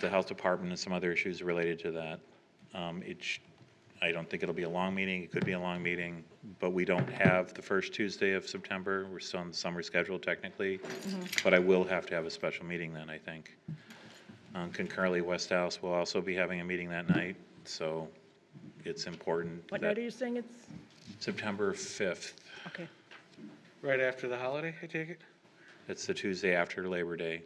[SPEAKER 1] the health department and some other issues related to that. I don't think it'll be a long meeting. It could be a long meeting, but we don't have the first Tuesday of September. We're still in the summer schedule technically, but I will have to have a special meeting then, I think. Concurrently, West House will also be having a meeting that night, so it's important
[SPEAKER 4] What
[SPEAKER 1] that
[SPEAKER 4] night are you saying it's?
[SPEAKER 1] September 5th,
[SPEAKER 4] Okay.
[SPEAKER 3] Right after the holiday, I take it?
[SPEAKER 1] it's the Tuesday after Labor Day.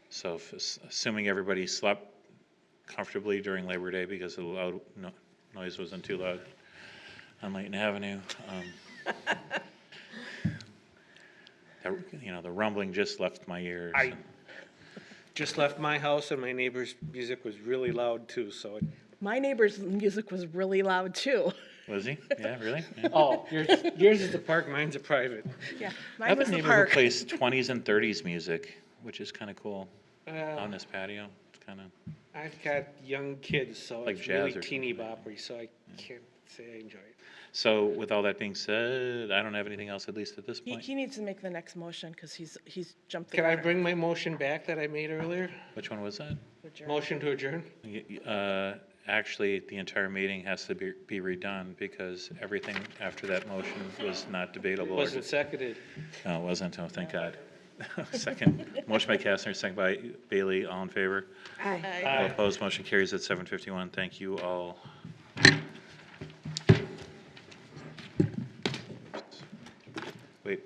[SPEAKER 1] So assuming everybody slept comfortably during Labor Day because the loud noise wasn't too loud on Layton Avenue. The rumbling just left my ears.
[SPEAKER 3] I just left my house and my neighbor's music was really loud too, so.
[SPEAKER 4] My neighbor's music was really loud too.
[SPEAKER 1] Was he? Yeah, really? Yeah.
[SPEAKER 3] Oh, yours is the park, mine's a private.
[SPEAKER 4] Yeah.
[SPEAKER 1] I
[SPEAKER 4] Mine
[SPEAKER 1] have a
[SPEAKER 4] was the
[SPEAKER 1] neighbor who
[SPEAKER 4] park.
[SPEAKER 1] plays 20s and 30s music, which is kind of cool, out
[SPEAKER 3] Uh,
[SPEAKER 1] in his patio. It's kind of,
[SPEAKER 3] I've got young kids, so
[SPEAKER 1] Like
[SPEAKER 3] it's really
[SPEAKER 1] jazz or
[SPEAKER 3] teeny
[SPEAKER 1] something.
[SPEAKER 3] boppery, so I can't say I enjoy it.
[SPEAKER 1] so with all that being said, I don't have anything else, at least at this point.
[SPEAKER 4] He needs to make the next motion because he's jumped the
[SPEAKER 3] Can I
[SPEAKER 4] gun.
[SPEAKER 3] bring my motion back that I made earlier?
[SPEAKER 1] Which one was that?
[SPEAKER 3] Motion to adjourn?
[SPEAKER 1] Actually, the entire meeting has to be redone because everything after that motion was not debatable. or
[SPEAKER 3] Wasn't seconded.
[SPEAKER 1] No, it wasn't, oh, thank God. Second, motion by Kastner, second by Bailey, all in favor?
[SPEAKER 7] Aye.
[SPEAKER 1] All opposed, motion carries at 7:51. Thank you all.